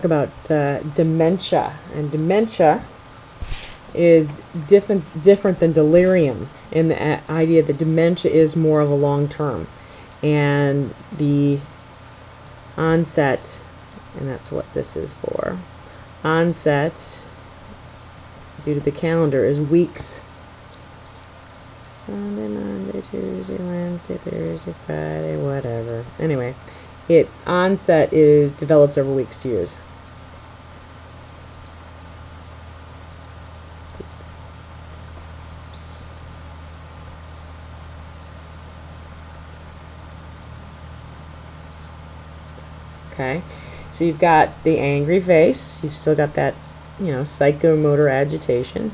About dementia, and dementia is different than delirium in the idea that dementia is more of a long term, and the onset, and that's what this is for, onset due to the calendar is weeks. Sunday, Monday, Tuesday, Wednesday, Thursday, Friday, whatever. Anyway, its onset develops over weeks to years. Okay, so you've got the angry face. You've still got that, psychomotor agitation.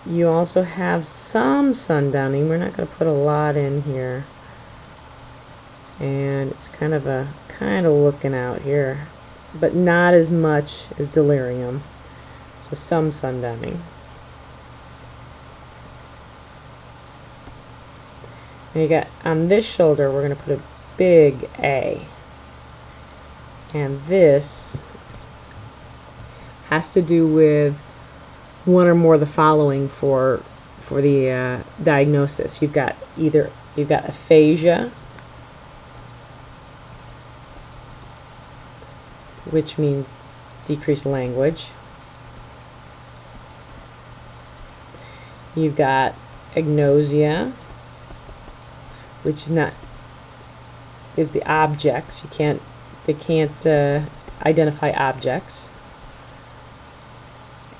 You also have some sundowning. We're not going to put a lot in here, and it's kind of looking out here, but not as much as delirium. So some sundowning. And you got on this shoulder, we're going to put a big A, and this has to do with one or more of the following for the diagnosis. You've got aphasia, which means decreased language. You've got agnosia, which is the objects. They can't identify objects.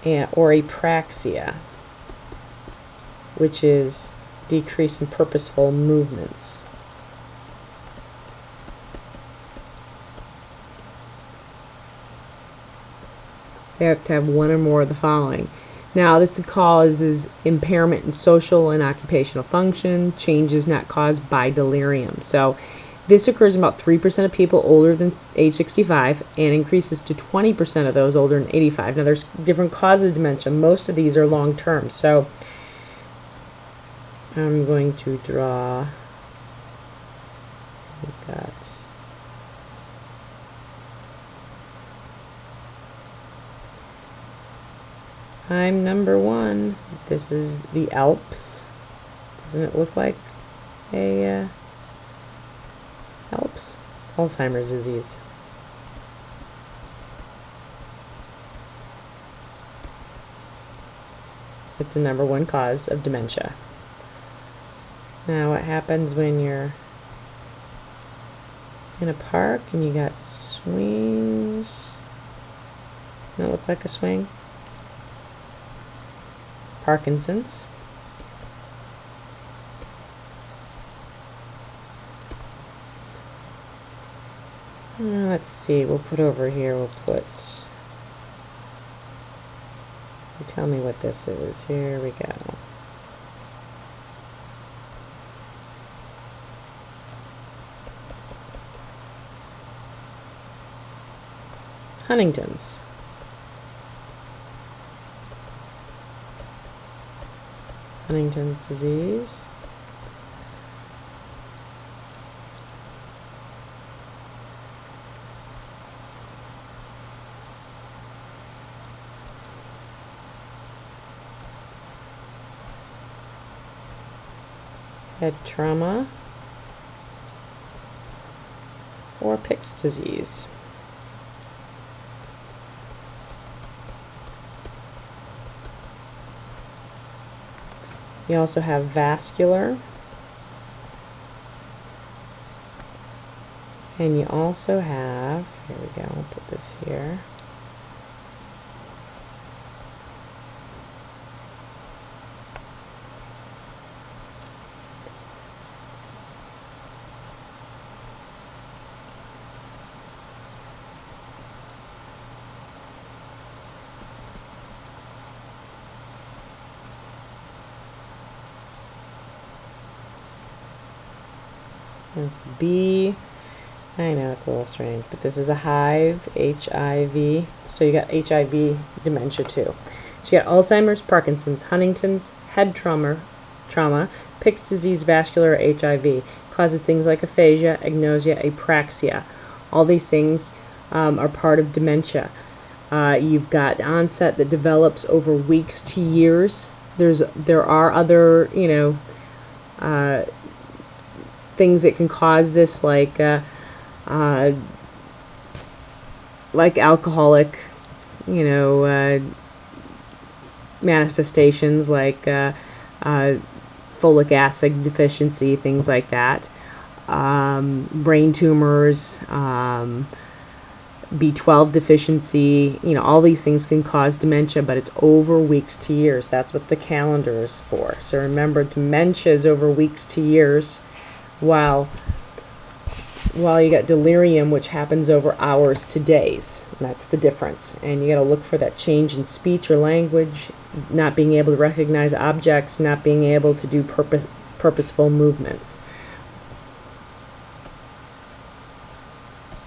Or apraxia, which is decrease in purposeful movements. They have to have one or more of the following. Now, this causes impairment in social and occupational function, changes not caused by delirium. So this occurs in about 3% of people older than age 65 and increases to 20% of those older than 85. Now, there's different causes of dementia. Most of these are long-term. So I'm going to draw, we've got I'm number 1. This is the Alps. Doesn't it look like a Alps? Alzheimer's disease. It's the number 1 cause of dementia. Now, what happens when you're in a park and you got swings? Doesn't it look like a swing? Parkinson's. Let's see, we'll put over here, tell me what this is. Here we go. Huntington's. Huntington's disease. Head trauma, or Pick's disease. You also have vascular, and you also have, here we go, we'll put this here. B, I know it's a little strange, but this is a hive, HIV. So you got HIV dementia too. So you got Alzheimer's, Parkinson's, Huntington's, head trauma, trauma, Pick's disease, vascular, HIV. Causes things like aphasia, agnosia, apraxia. All these things are part of dementia. You've got onset that develops over weeks to years. There are other, things that can cause this, like alcoholic, manifestations, like folic acid deficiency, things like that. Brain tumors, B12 deficiency, all these things can cause dementia, but it's over weeks to years. That's what the calendar is for. So remember, dementia is over weeks to years, while you got delirium, which happens over hours to days. And that's the difference. And you got to look for that change in speech or language, not being able to recognize objects, not being able to do purposeful movements.